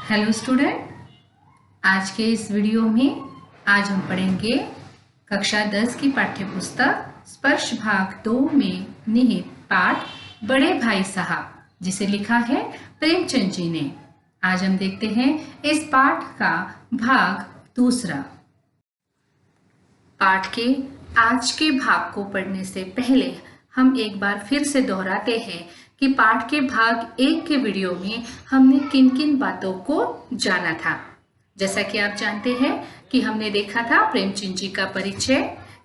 Hello student, आज के इस वीडियो में आज हम पढ़ेंगे कक्षा 10 की पाठ्य पुस्तक स्पर्श भाग 2 में निहित पाठ बड़े भाई साहब, जिसे लिखा है प्रेमचंद जी ने। आज हम देखते हैं इस पाठ का भाग दूसरा। पाठ के आज के भाग को पढ़ने से पहले हम एक बार फिर से दोहराते हैं कि पाठ के भाग 1 के वीडियो में हमने किन किन बातों को जाना था। जैसा कि आप जानते हैं कि हमने देखा था प्रेमचंद जी का परिचय,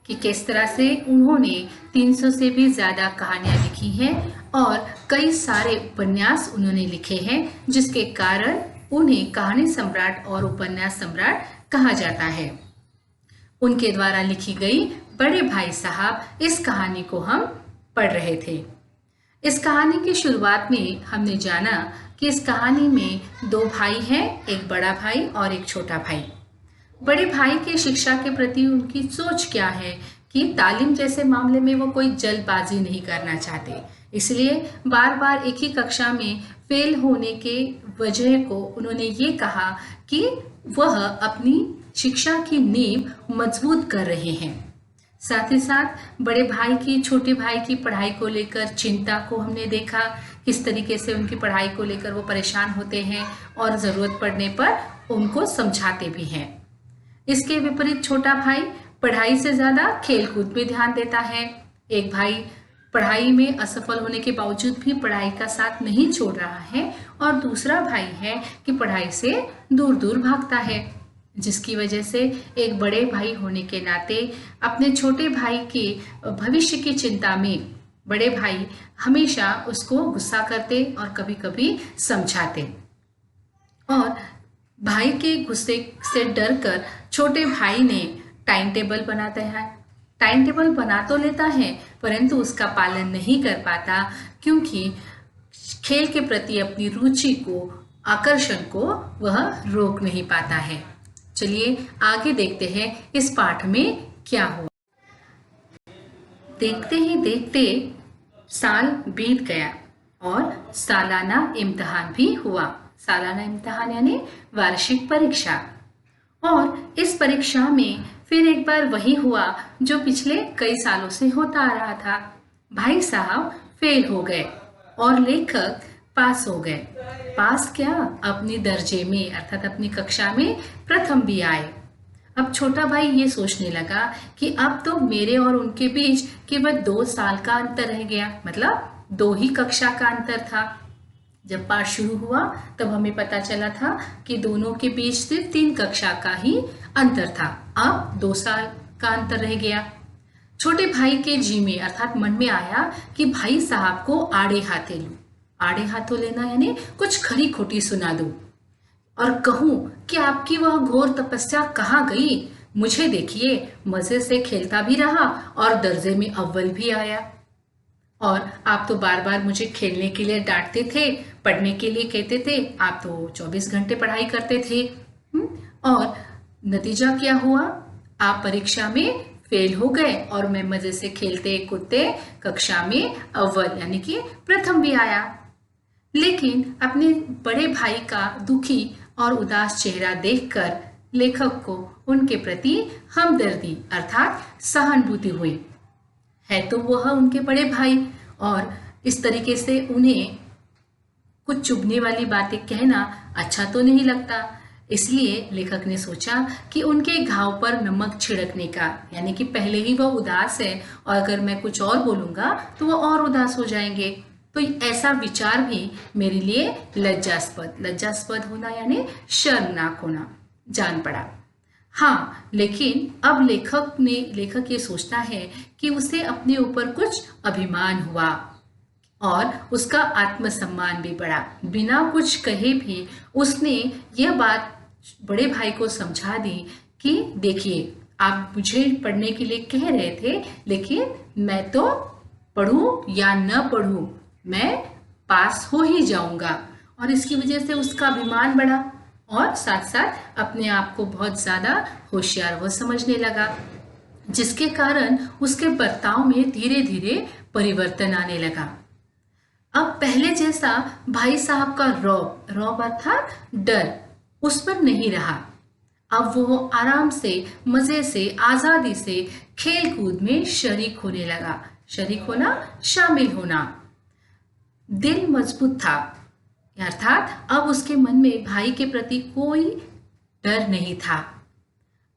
कि किस तरह से उन्होंने 300 से भी ज़्यादा कहानियाँ लिखी हैं और कई सारे उपन्यास उन्होंने लिखे हैं, जिसके कारण उन्हें कहानी सम्राट और उपन्यास सम्राट कहा जाता है। उनके द्वारा लिखी गई बड़े भाई साहब, इस कहानी को हम पढ़ रहे थे। इस कहानी की शुरुआत में हमने जाना कि इस कहानी में 2 भाई हैं, एक बड़ा भाई और एक छोटा भाई। बड़े भाई की शिक्षा के प्रति उनकी सोच क्या है कि तालीम जैसे मामले में वो कोई जल्दबाजी नहीं करना चाहते, इसलिए बार बार एक ही कक्षा में फेल होने के वजह को उन्होंने ये कहा कि वह अपनी शिक्षा की नींव मजबूत कर रहे हैं। साथ ही साथ बड़े भाई की छोटे भाई की पढ़ाई को लेकर चिंता को हमने देखा, किस तरीके से उनकी पढ़ाई को लेकर वो परेशान होते हैं और ज़रूरत पड़ने पर उनको समझाते भी हैं। इसके विपरीत छोटा भाई पढ़ाई से ज़्यादा खेलकूद में ध्यान देता है। एक भाई पढ़ाई में असफल होने के बावजूद भी पढ़ाई का साथ नहीं छोड़ रहा है और दूसरा भाई है कि पढ़ाई से दूर दूर भागता है, जिसकी वजह से एक बड़े भाई होने के नाते अपने छोटे भाई के भविष्य की चिंता में बड़े भाई हमेशा उसको गुस्सा करते और कभी कभी समझाते। और भाई के गुस्से से डरकर छोटे भाई ने टाइम टेबल बनाता है। टाइम टेबल बना तो लेता है परंतु उसका पालन नहीं कर पाता, क्योंकि खेल के प्रति अपनी रुचि को, आकर्षण को वह रोक नहीं पाता है। चलिए आगे देखते हैं इस पाठ में क्या हुआ। देखते ही देखते साल बीत गया और सालाना इम्तिहान भी हुआ। सालाना इम्तिहान यानी वार्षिक परीक्षा। और इस परीक्षा में फिर एक बार वही हुआ जो पिछले कई सालों से होता आ रहा था। भाई साहब फेल हो गए और लेखक पास हो गए। पास क्या, अपनी दर्जे में अर्थात अपनी कक्षा में प्रथम भी आए। अब छोटा भाई ये सोचने लगा कि अब तो मेरे और उनके बीच केवल 2 साल का अंतर रह गया, मतलब 2 ही कक्षा का अंतर था। जब पाठ शुरू हुआ तब हमें पता चला था कि दोनों के बीच सिर्फ 3 कक्षा का ही अंतर था, अब 2 साल का अंतर रह गया। छोटे भाई के जी में अर्थात मन में आया कि भाई साहब को आड़े हाथे लूं। आड़े हाथों लेना यानी कुछ खरी खोटी सुना दूं और कहूं कि आपकी वह घोर तपस्या कहाँ गई। मुझे देखिए, मजे से खेलता भी रहा और दर्जे में अव्वल भी आया। और आप तो बार बार मुझे खेलने के लिए डांटते थे, पढ़ने के लिए कहते थे, आप तो 24 घंटे पढ़ाई करते थे। और नतीजा क्या हुआ, आप परीक्षा में फेल हो गए और मैं मजे से खेलते कूदते कक्षा में अव्वल यानी कि प्रथम भी आया। लेकिन अपने बड़े भाई का दुखी और उदास चेहरा देखकर लेखक को उनके प्रति हमदर्दी अर्थात सहानुभूति हुई। है तो वह उनके बड़े भाई और इस तरीके से उन्हें कुछ चुभने वाली बातें कहना अच्छा तो नहीं लगता। इसलिए लेखक ने सोचा कि उनके घाव पर नमक छिड़कने का, यानी कि पहले ही वह उदास है और अगर मैं कुछ और बोलूँगा तो वह और उदास हो जाएंगे, तो ऐसा विचार भी मेरे लिए लज्जास्पद होना यानी शर्मनाक होना जान पड़ा। हाँ, लेकिन अब लेखक ये सोचता है कि उसे अपने ऊपर कुछ अभिमान हुआ और उसका आत्मसम्मान भी बढ़ा। बिना कुछ कहे भी उसने यह बात बड़े भाई को समझा दी कि देखिए, आप मुझे पढ़ने के लिए कह रहे थे, लेकिन मैं तो पढ़ूं या न पढ़ूं, मैं पास हो ही जाऊंगा। और इसकी वजह से उसका अभिमान बढ़ा और साथ साथ अपने आप को बहुत ज़्यादा होशियार वो समझने लगा, जिसके कारण उसके बर्ताव में धीरे धीरे परिवर्तन आने लगा। अब पहले जैसा भाई साहब का रौब अर्थात डर उस पर नहीं रहा। अब वो आराम से, मजे से, आजादी से खेल कूद में शरीक होने लगा। शरीक होना, शामिल होना। दिल मजबूत था, अर्थात अब उसके मन में भाई के प्रति कोई डर नहीं था।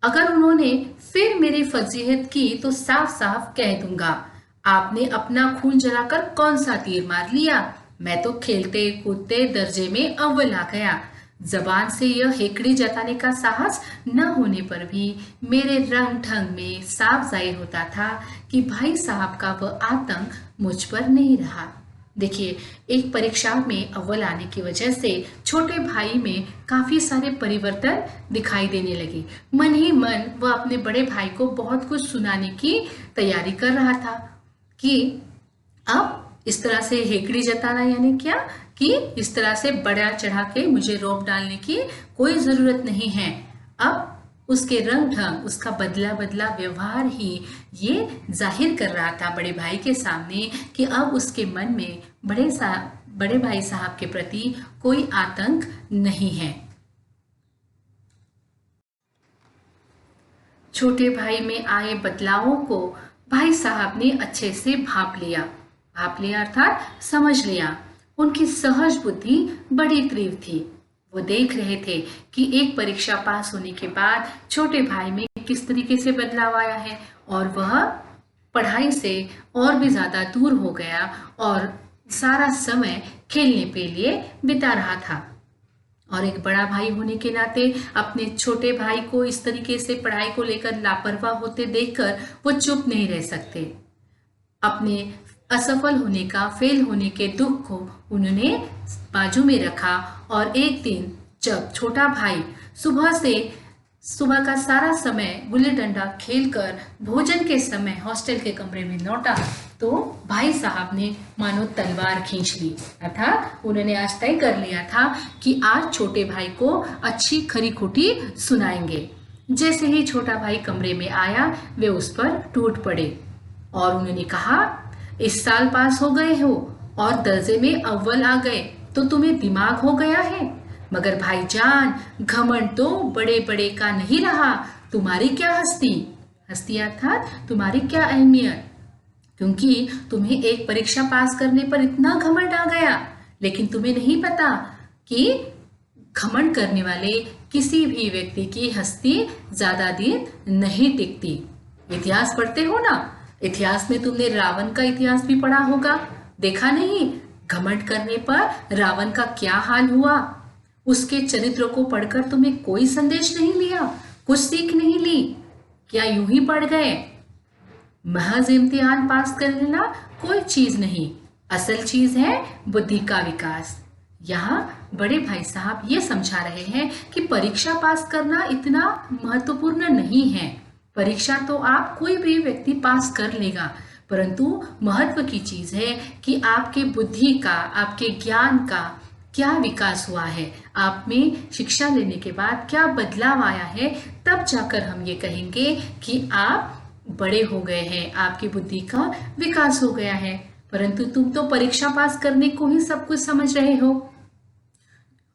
अगर उन्होंने फिर मेरी फजीहत की तो साफ साफ कह दूंगा, आपने अपना खून जलाकर कौन सा तीर मार लिया? मैं तो खेलते कूदते दर्जे में अव्वल आ गया। जबान से यह हेकड़ी जताने का साहस न होने पर भी मेरे रंग ढंग में साफ जाहिर होता था कि भाई साहब का वह आतंक मुझ पर नहीं रहा। देखिए, एक परीक्षा में अव्वल आने की वजह से छोटे भाई में काफी सारे परिवर्तन दिखाई देने लगे। मन ही मन वह अपने बड़े भाई को बहुत कुछ सुनाने की तैयारी कर रहा था कि अब इस तरह से हेकड़ी जताना यानी क्या, कि इस तरह से बड़ा चढ़ा के मुझे रोप डालने की कोई जरूरत नहीं है। अब उसके रंग ढंग, उसका बदला बदला व्यवहार ही ये जाहिर कर रहा था बड़े भाई के सामने कि अब उसके मन में बड़े भाई साहब के प्रति कोई आतंक नहीं है। छोटे भाई में आए बदलावों को भाई साहब ने अच्छे से भाप लिया अर्थात समझ लिया। उनकी सहज बुद्धि बड़ी तीव्र थी। वो देख रहे थे कि एक परीक्षा पास होने के बाद छोटे भाई में किस तरीके से बदलाव आया है और वह पढ़ाई से और भी ज्यादा दूर हो गया और सारा समय खेलने के लिए बिता रहा था। और एक बड़ा भाई होने के नाते अपने छोटे भाई को इस तरीके से पढ़ाई को लेकर लापरवाह होते देखकर वो चुप नहीं रह सकते। अपने असफल होने का, फेल होने के दुख को उन्होंने बाजू में रखा और एक दिन जब छोटा भाई सुबह का सारा समय गुल्ली डंडा खेलकर भोजन के समय हॉस्टल के कमरे में लौटा तो भाई साहब ने मानो तलवार खींच ली, अर्थात उन्होंने आज तय कर लिया था कि आज छोटे भाई को अच्छी खरी खोटी सुनाएंगे। जैसे ही छोटा भाई कमरे में आया वे उस पर टूट पड़े और उन्होंने कहा, इस साल पास हो गए हो और दर्जे में अव्वल आ गए तो तुम्हें दिमाग हो गया है, मगर भाईजान घमंड तो बड़े बड़े का नहीं रहा। तुम्हारी क्या हस्ती अर्थात तुम्हारी क्या अहमियत, क्योंकि तुम्हें एक परीक्षा पास करने पर इतना घमंड आ गया, लेकिन तुम्हें नहीं पता कि घमंड करने वाले किसी भी व्यक्ति की हस्ती ज्यादा दिन नहीं टिकती। इतिहास पढ़ते हो ना, इतिहास में तुमने रावण का इतिहास भी पढ़ा होगा, देखा नहीं घमंड करने पर रावण का क्या हाल हुआ। उसके चरित्र को पढ़कर तुम्हें कोई संदेश नहीं लिया, कुछ सीख नहीं ली, क्या यूं ही पढ़ गए? महज इम्तिहान पास कर लेना कोई चीज नहीं, असल चीज है बुद्धि का विकास। यहाँ बड़े भाई साहब ये समझा रहे हैं कि परीक्षा पास करना इतना महत्वपूर्ण नहीं है। परीक्षा तो आप कोई भी व्यक्ति पास कर लेगा, परंतु महत्व की चीज है कि आपके बुद्धि का, आपके ज्ञान का क्या विकास हुआ है, आप में शिक्षा लेने के बाद क्या बदलाव आया है। तब जाकर हम ये कहेंगे कि आप बड़े हो गए हैं, आपकी बुद्धि का विकास हो गया है। परंतु तुम तो परीक्षा पास करने को ही सब कुछ समझ रहे हो।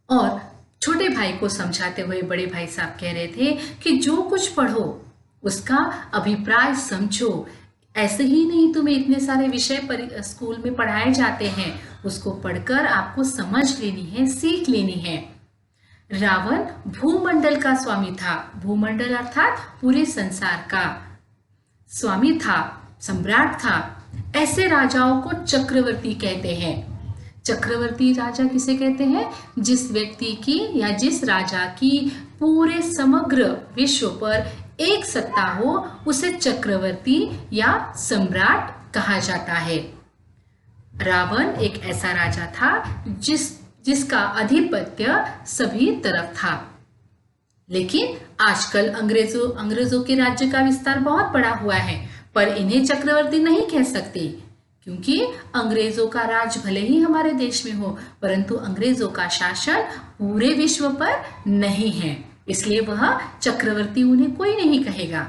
और छोटे भाई को समझाते हुए बड़े भाई साहब कह रहे थे कि जो कुछ पढ़ो उसका अभिप्राय समझो। ऐसे ही नहीं तुम्हें इतने सारे विषय स्कूल में पढ़ाए जाते हैं, उसको पढ़कर आपको समझ लेनी है, सीख लेनी है। रावण भूमंडल का स्वामी था, भूमंडल अर्थात पूरे संसार का स्वामी था, सम्राट था। ऐसे राजाओं को चक्रवर्ती कहते हैं। चक्रवर्ती राजा किसे कहते हैं? जिस व्यक्ति की या जिस राजा की पूरे समग्र विश्व पर एक सत्ता हो उसे चक्रवर्ती या सम्राट कहा जाता है। रावण एक ऐसा राजा था जिसका आधिपत्य सभी तरफ था। लेकिन आजकल अंग्रेजों के राज्य का विस्तार बहुत बड़ा हुआ है, पर इन्हें चक्रवर्ती नहीं कह सकते, क्योंकि अंग्रेजों का राज भले ही हमारे देश में हो, परंतु अंग्रेजों का शासन पूरे विश्व पर नहीं है, इसलिए वह चक्रवर्ती उन्हें कोई नहीं कहेगा।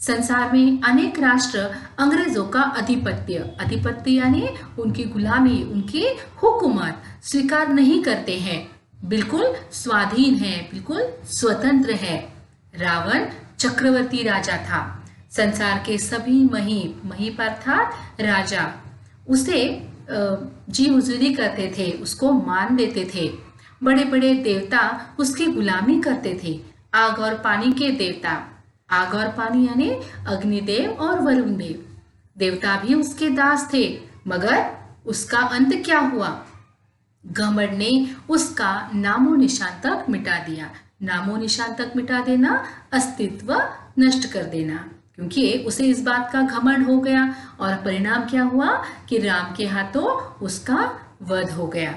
संसार में अनेक राष्ट्र अंग्रेजों का आधिपत्य यानी उनकी गुलामी, उनकी हुकूमत स्वीकार नहीं करते हैं। बिल्कुल स्वाधीन है, बिल्कुल स्वतंत्र है। रावण चक्रवर्ती राजा था। संसार के सभी महीप अर्थात राजा उसे जी हुजूरी करते थे, उसको मान देते थे। बड़े बड़े देवता उसकी गुलामी करते थे। आग और पानी के देवता, आग और पानी यानी अग्निदेव और वरुण देव, देवता भी उसके दास थे। मगर उसका अंत क्या हुआ? घमंड ने उसका नामो निशान तक मिटा दिया। नामो निशान तक मिटा देना, अस्तित्व नष्ट कर देना, क्योंकि उसे इस बात का घमंड हो गया। और परिणाम क्या हुआ कि राम के हाथों उसका वध हो गया।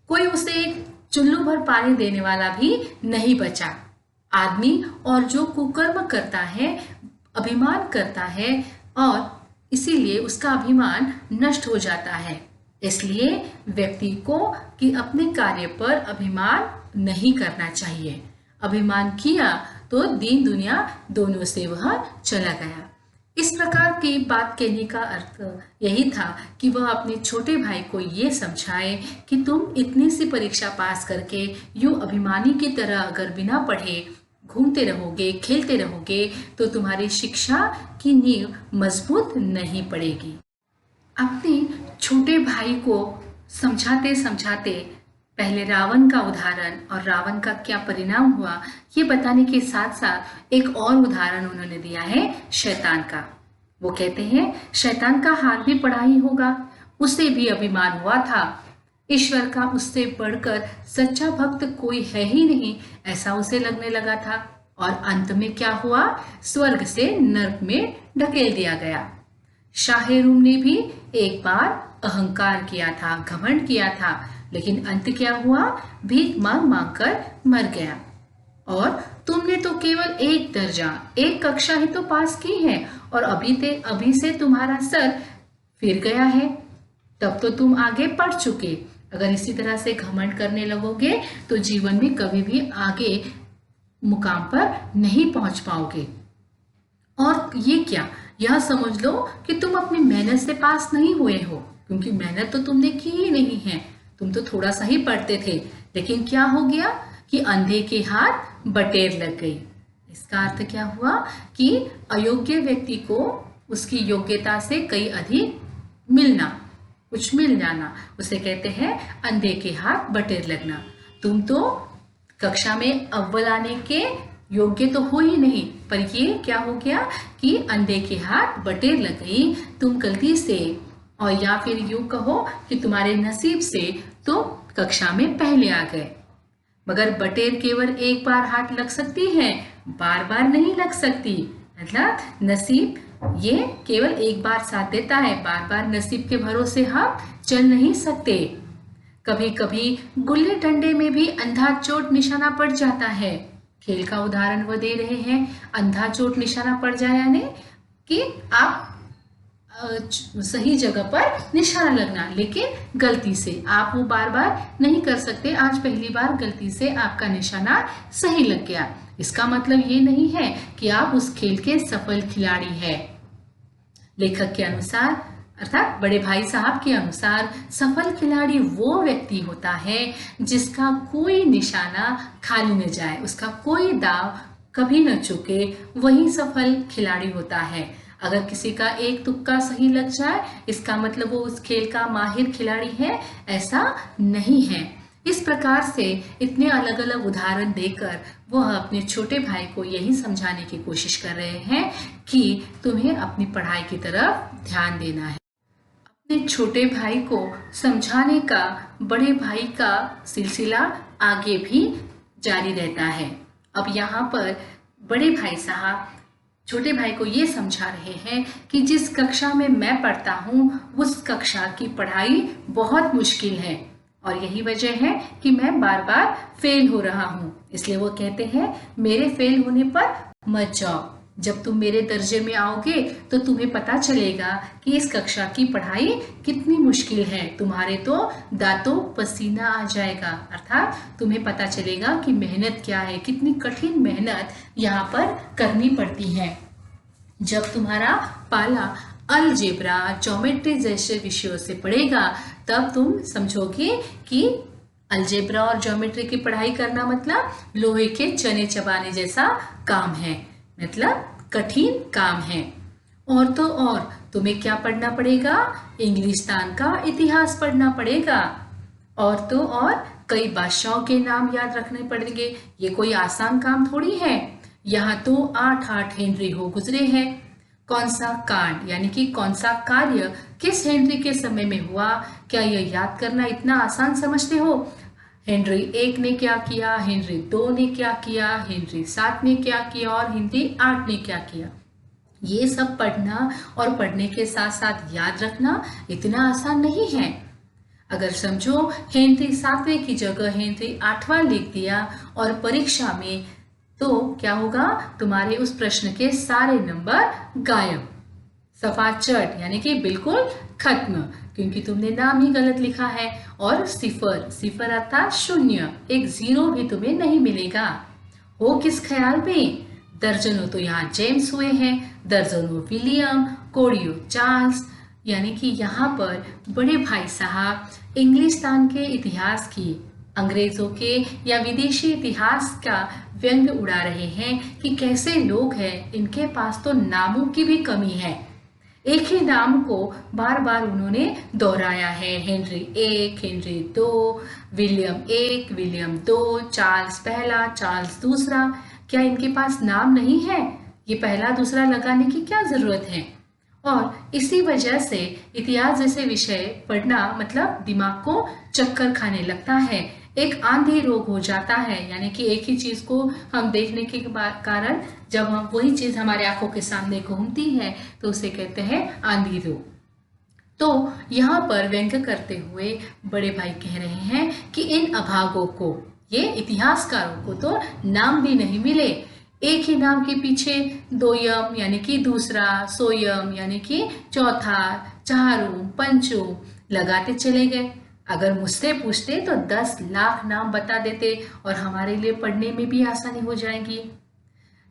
कोई उसे एक चुल्लू भर पानी देने वाला भी नहीं बचा। आदमी और जो कुकर्म करता है, अभिमान करता है, और इसीलिए उसका अभिमान नष्ट हो जाता है। इसलिए व्यक्ति को कि अपने कार्य पर अभिमान नहीं करना चाहिए। अभिमान किया तो दीन दुनिया दोनों से वह चला गया। इस प्रकार की बात कहने का अर्थ यही था कि वह अपने छोटे भाई को ये समझाए कि तुम इतनी सी परीक्षा पास करके यूं अभिमानी की तरह अगर बिना पढ़े घूमते रहोगे, खेलते रहोगे, तो तुम्हारी शिक्षा की नींव मजबूत नहीं पड़ेगी। अपने छोटे भाई को समझाते समझाते पहले रावण का उदाहरण और रावण का क्या परिणाम हुआ ये बताने के साथ साथ एक और उदाहरण उन्होंने दिया है शैतान का। वो कहते हैं शैतान का हाथ भी पड़ा ही होगा, उसे भी अभिमान हुआ था। ईश्वर का उससे बढ़कर सच्चा भक्त कोई है ही नहीं, ऐसा उसे लगने लगा था। और अंत में क्या हुआ? स्वर्ग से नर्क में ढकेल दिया गया। शाहेरूम ने भी एक बार अहंकार किया था, घमंड किया था, लेकिन अंत क्या हुआ? भीख मांग मांग कर मर गया। और तुमने तो केवल एक दर्जा, एक कक्षा ही तो पास की है, और अभी से तुम्हारा सर फिर गया है। तब तो तुम आगे पढ़ चुके। अगर इसी तरह से घमंड करने लगोगे तो जीवन में कभी भी आगे मुकाम पर नहीं पहुंच पाओगे। और ये क्या, यह समझ लो कि तुम अपनी मेहनत से पास नहीं हुए हो, क्योंकि मेहनत तो तुमने की ही नहीं है। तुम तो थोड़ा सा ही पढ़ते थे, लेकिन क्या हो गया कि अंधे के हाथ बटेर लग गई। इसका अर्थ क्या हुआ कि अयोग्य व्यक्ति को उसकी योग्यता से कई अधिक मिलना, कुछ मिल जाना, उसे कहते हैं अंधे के हाथ बटेर लगना। तुम तो कक्षा में अव्वल आने के योग्य तो हो ही नहीं, पर ये क्या हो गया कि अंधे के हाथ बटेर लग गई। तुम गलती से, और या फिर यूं कहो कि तुम्हारे नसीब से तुम कक्षा में पहले आ गए। मगर बटेर केवल एक बार हाथ लग सकती है, बार बार नहीं लग सकती। मतलब नसीब ये केवल एक बार साथ देता है, बार बार नसीब के भरोसे हम चल नहीं सकते। कभी कभी गुल्ली डंडे में भी अंधा चोट निशाना पड़ जाता है। खेल का उदाहरण वो दे रहे हैं। अंधा चोट निशाना पड़ जाए यानी कि आप सही जगह पर निशाना लगना, लेकिन गलती से आप वो बार बार नहीं कर सकते। आज पहली बार गलती से आपका निशाना सही लग गया, इसका मतलब ये नहीं है कि आप उस खेल के सफल खिलाड़ी हैं। लेखक के अनुसार अर्थात बड़े भाई साहब के अनुसार सफल खिलाड़ी वो व्यक्ति होता है जिसका कोई निशाना खाली न जाए, उसका कोई दाव कभी न चुके, वही सफल खिलाड़ी होता है। अगर किसी का एक तुक्का सही लग जाए इसका मतलब वो उस खेल का माहिर खिलाड़ी है, ऐसा नहीं है। इस प्रकार से इतने अलग अलग उदाहरण देकर वह अपने छोटे भाई को यही समझाने की कोशिश कर रहे हैं कि तुम्हें अपनी पढ़ाई की तरफ ध्यान देना है। अपने छोटे भाई को समझाने का बड़े भाई का सिलसिला आगे भी जारी रहता है। अब यहाँ पर बड़े भाई साहब छोटे भाई को ये समझा रहे हैं कि जिस कक्षा में मैं पढ़ता हूँ उस कक्षा की पढ़ाई बहुत मुश्किल है, और यही वजह है कि मैं बार बार फेल हो रहा हूँ। इसलिए वो कहते हैं मेरे फेल होने पर मत जाओ, जब तुम मेरे दर्जे में आओगे तो तुम्हें पता चलेगा कि इस कक्षा की पढ़ाई कितनी मुश्किल है। तुम्हारे तो दांतों पसीना आ जाएगा, अर्थात तुम्हें पता चलेगा कि मेहनत क्या है, कितनी कठिन मेहनत यहाँ पर करनी पड़ती है। जब तुम्हारा पाला अलजेब्रा, ज्योमेट्री जैसे विषयों से पढ़ेगा तब तुम समझोगे कि अलजेब्रा और ज्योमेट्री की पढ़ाई करना मतलब लोहे के चने चबाने जैसा काम है, मतलब कठिन काम है। और तो और तुम्हें क्या पढ़ना पड़ेगा? इंग्लिस्तान का इतिहास पढ़ना पड़ेगा। और तो और कई बादशाहों के नाम याद रखने पड़ेंगे। ये कोई आसान काम थोड़ी है। यहाँ तो 8 हेनरी हो गुजरे हैं। कौन सा कांड यानी कि कौन सा कार्य किस हेनरी के समय में हुआ, क्या यह याद करना इतना आसान समझते हो? हेनरी 1 ने क्या किया, हेनरी 2 ने क्या किया, हेनरी 7 ने क्या किया और हेनरी 8 ने क्या किया, ये सब पढ़ना और पढ़ने के साथ साथ याद रखना इतना आसान नहीं है। अगर समझो हेनरी 7वें की जगह हेनरी 8वां लिख दिया और परीक्षा में, तो क्या होगा? तुम्हारे उस प्रश्न के सारे नंबर गायब, सफाचट यानी कि बिल्कुल खत्म, क्योंकि तुमने नाम ही गलत लिखा है। और सिफर, सिफर अर्थात शून्य, एक जीरो भी तुम्हें नहीं मिलेगा। हो किस ख्याल में? दर्जनों तो यहाँ जेम्स हुए हैं, दर्जनों विलियम, कोड़ियों चार्ल्स, यानी कि यहाँ पर बड़े भाई साहब इंग्लिस्तान के इतिहास की, अंग्रेजों के या विदेशी इतिहास का व्यंग उड़ा रहे हैं कि कैसे लोग हैं, इनके पास तो नामों की भी कमी है। एक ही नाम को बार बार उन्होंने दोहराया है, Henry 1, Henry 2, William 1, William 2, Charles पहला, चार्ल्स दूसरा। क्या इनके पास नाम नहीं है? ये पहला दूसरा लगाने की क्या जरूरत है? और इसी वजह से इतिहास जैसे विषय पढ़ना मतलब दिमाग को चक्कर खाने लगता है, एक आंधी रोग हो जाता है। यानी कि एक ही चीज को हम देखने के कारण जब हम वही चीज हमारे आंखों के सामने घूमती है तो उसे कहते हैं आंधी रोग। तो यहाँ पर व्यंग्य करते हुए बड़े भाई कह रहे हैं कि इन अभागों को, ये इतिहासकारों को तो नाम भी नहीं मिले, एक ही नाम के पीछे दोयम यानी कि दूसरा, सोयम यानी कि चौथा, चारू, पंचू लगाते चले गए। अगर मुझसे पूछते तो 10 लाख नाम बता देते और हमारे लिए पढ़ने में भी आसानी हो जाएगी।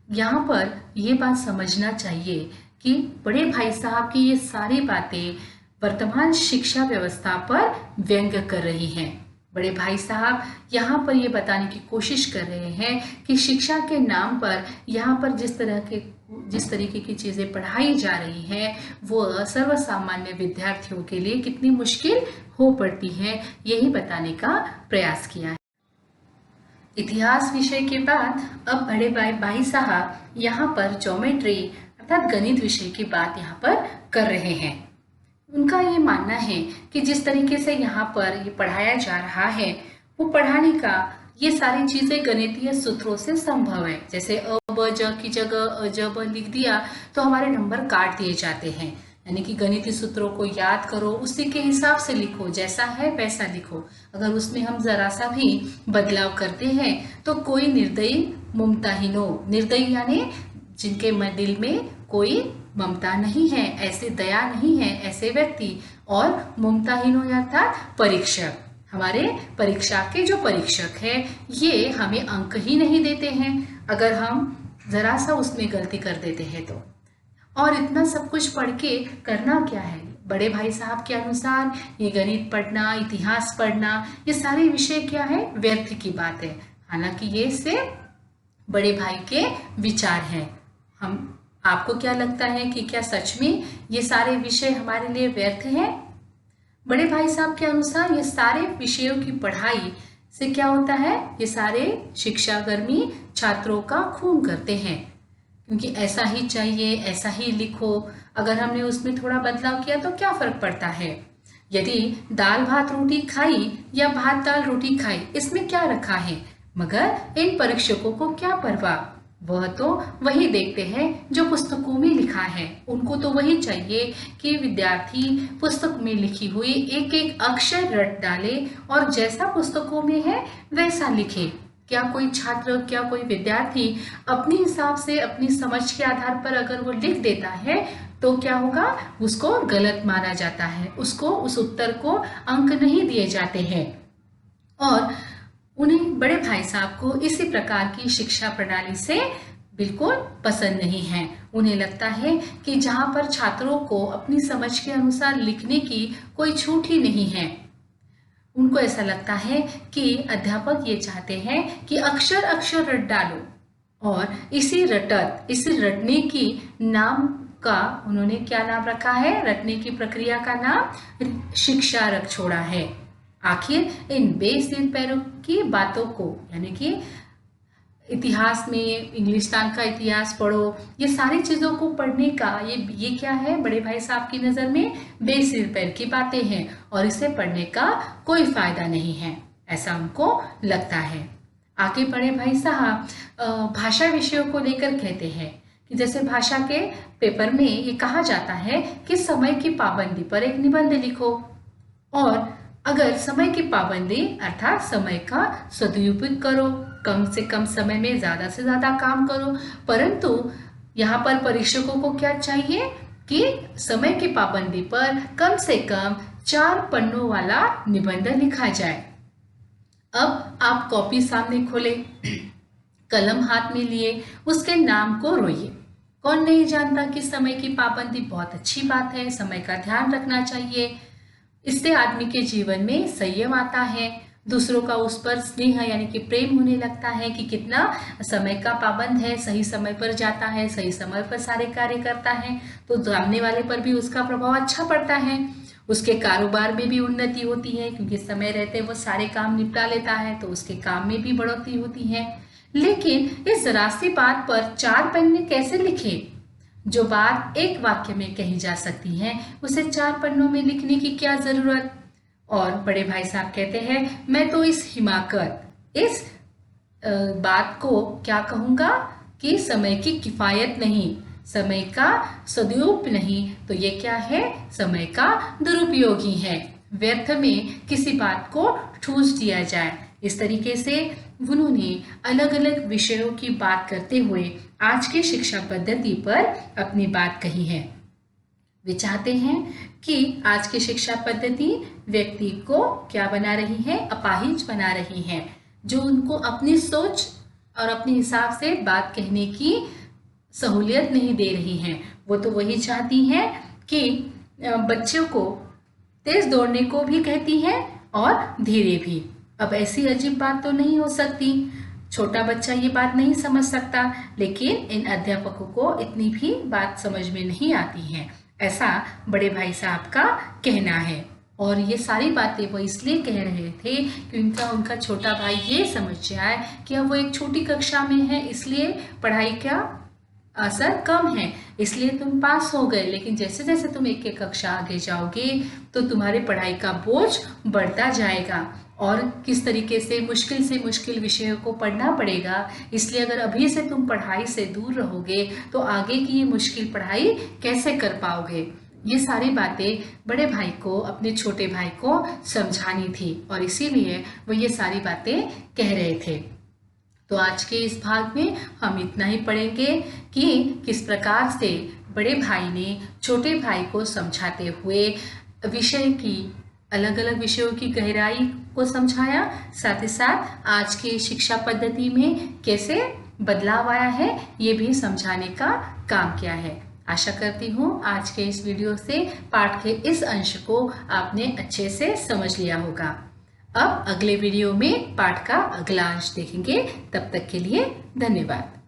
यहाँ पर ये बात समझना चाहिए कि बड़े भाई साहब की ये सारी बातें वर्तमान शिक्षा व्यवस्था पर व्यंग्य कर रही हैं। बड़े भाई साहब यहाँ पर ये बताने की कोशिश कर रहे हैं कि शिक्षा के नाम पर यहाँ पर जिस तरीके की चीज़ें पढ़ाई जा रही हैं वो सर्वसामान्य विद्यार्थियों के लिए कितनी मुश्किल हो पड़ती है, यही बताने का प्रयास किया है। इतिहास विषय के बाद अब बड़े भाई साहब यहाँ पर ज्योमेट्री अर्थात गणित विषय की बात यहाँ पर कर रहे हैं। उनका ये मानना है कि जिस तरीके से यहाँ पर ये पढ़ाया जा रहा है वो पढ़ाने का ये सारी चीजें गणितीय सूत्रों से संभव है। जैसे अ ब ज की जगह अ ज ब लिख दिया तो हमारे नंबर काट दिए जाते हैं। यानी कि गणितीय सूत्रों को याद करो, उसी के हिसाब से लिखो, जैसा है वैसा लिखो। अगर उसमें हम जरा सा भी बदलाव करते हैं तो कोई निर्दयी ममताहीनो, निर्दयी यानी जिनके दिल में कोई ममता नहीं है, ऐसे दया नहीं है, ऐसे व्यक्ति, और ममताहीनो अर्थात परीक्षक, हमारे परीक्षा के जो परीक्षक है ये हमें अंक ही नहीं देते हैं अगर हम जरा सा उसमें गलती कर देते हैं तो। और इतना सब कुछ पढ़ के करना क्या है? बड़े भाई साहब के अनुसार ये गणित पढ़ना, इतिहास पढ़ना, ये सारे विषय क्या है? व्यर्थ की बात है। हालांकि ये सिर्फ बड़े भाई के विचार हैं। आपको क्या लगता है कि क्या सच में ये सारे विषय हमारे लिए व्यर्थ हैं? बड़े भाई साहब के अनुसार ये सारे विषयों की पढ़ाई से क्या होता है? ये सारे शिक्षाकर्मी छात्रों का खून करते हैं, क्योंकि ऐसा ही चाहिए, ऐसा ही लिखो। अगर हमने उसमें थोड़ा बदलाव किया तो क्या फर्क पड़ता है? यदि दाल भात रोटी खाई या भात दाल रोटी खाई, इसमें क्या रखा है? मगर इन परीक्षकों को क्या परवाह, वह तो वही देखते हैं जो पुस्तकों में लिखा है। उनको तो वही चाहिए कि विद्यार्थी पुस्तक में लिखी हुई एक एक अक्षर रट डाले और जैसा पुस्तकों में है वैसा लिखे। क्या कोई छात्र, क्या कोई विद्यार्थी अपने हिसाब से, अपनी समझ के आधार पर अगर वो लिख देता है तो क्या होगा? उसको गलत माना जाता है, उसको उस उत्तर को अंक नहीं दिए जाते हैं। और उन्हें, बड़े भाई साहब को इसी प्रकार की शिक्षा प्रणाली से बिल्कुल पसंद नहीं है। उन्हें लगता है कि जहाँ पर छात्रों को अपनी समझ के अनुसार लिखने की कोई छूट ही नहीं है, उनको ऐसा लगता है कि अध्यापक ये चाहते हैं कि अक्षर अक्षर रट डालो, और इसी रटने की नाम का उन्होंने क्या नाम रखा है, रटने की प्रक्रिया का नाम शिक्षा रख छोड़ा है। आखिर इन बेसिर पैरों की बातों को, यानी कि इतिहास में इंग्लिस्तान का इतिहास पढ़ो, ये सारी चीज़ों को पढ़ने का ये क्या है, बड़े भाई साहब की नज़र में बेसिर पैर की बातें हैं और इसे पढ़ने का कोई फायदा नहीं है, ऐसा उनको लगता है। आगे बड़े भाई साहब भाषा विषयों को लेकर कहते हैं कि जैसे भाषा के पेपर में ये कहा जाता है कि समय की पाबंदी पर एक निबंध लिखो, और अगर समय की पाबंदी अर्थात समय का सदुपयोग करो, कम से कम समय में ज़्यादा से ज़्यादा काम करो, परंतु यहाँ पर परीक्षकों को क्या चाहिए कि समय की पाबंदी पर कम से कम 4 पन्नों वाला निबंध लिखा जाए। अब आप कॉपी सामने खोले, कलम हाथ में लिए, उसके नाम को रोइए। कौन नहीं जानता कि समय की पाबंदी बहुत अच्छी बात है, समय का ध्यान रखना चाहिए। इससे आदमी के जीवन में संयम आता है, दूसरों का उस पर स्नेह यानी कि प्रेम होने लगता है कि कितना समय का पाबंद है, सही समय पर जाता है, सही समय पर सारे कार्य करता है, तो सामने वाले पर भी उसका प्रभाव अच्छा पड़ता है, उसके कारोबार में भी उन्नति होती है क्योंकि समय रहते वो सारे काम निपटा लेता है, तो उसके काम में भी बढ़ोतरी होती है। लेकिन इस जरा सी बात पर 4 पन्ने कैसे लिखें? जो बात एक वाक्य में कही जा सकती है उसे 4 पन्नों में लिखने की क्या जरूरत? और बड़े भाई साहब कहते हैं, मैं तो इस बात को क्या कहूँगा कि समय की किफ़ायत नहीं, समय का सदुपयोग नहीं, तो ये क्या है, समय का दुरुपयोग ही है। व्यर्थ में किसी बात को ठूस दिया जाए। इस तरीके से उन्होंने अलग अलग विषयों की बात करते हुए आज की शिक्षा पद्धति पर अपनी बात कही है। वे चाहते हैं कि आज की शिक्षा पद्धति व्यक्ति को क्या बना रही है, अपाहिज बना रही है, जो उनको अपनी सोच और अपने हिसाब से बात कहने की सहूलियत नहीं दे रही हैं। वो तो वही चाहती हैं कि बच्चों को तेज दौड़ने को भी कहती हैं और धीरे भी। अब ऐसी अजीब बात तो नहीं हो सकती, छोटा बच्चा ये बात नहीं समझ सकता, लेकिन इन अध्यापकों को इतनी भी बात समझ में नहीं आती है, ऐसा बड़े भाई साहब का कहना है। और ये सारी बातें वो इसलिए कह रहे थे कि उनका छोटा भाई ये समझ जाए कि अब वो एक छोटी कक्षा में है, इसलिए पढ़ाई का असर कम है, इसलिए तुम पास हो गए, लेकिन जैसे जैसे तुम एक एक कक्षा आगे जाओगे तो तुम्हारे पढ़ाई का बोझ बढ़ता जाएगा और किस तरीके से मुश्किल विषयों को पढ़ना पड़ेगा। इसलिए अगर अभी से तुम पढ़ाई से दूर रहोगे तो आगे की ये मुश्किल पढ़ाई कैसे कर पाओगे। ये सारी बातें बड़े भाई को, अपने छोटे भाई को समझानी थी और इसीलिए वो ये सारी बातें कह रहे थे। तो आज के इस भाग में हम इतना ही पढ़ेंगे कि किस प्रकार से बड़े भाई ने छोटे भाई को समझाते हुए विषय की, अलग अलग विषयों की गहराई को समझाया, साथ ही साथ आज की शिक्षा पद्धति में कैसे बदलाव आया है ये भी समझाने का काम किया है। आशा करती हूँ आज के इस वीडियो से पाठ के इस अंश को आपने अच्छे से समझ लिया होगा। अब अगले वीडियो में पाठ का अगला अंश देखेंगे। तब तक के लिए धन्यवाद।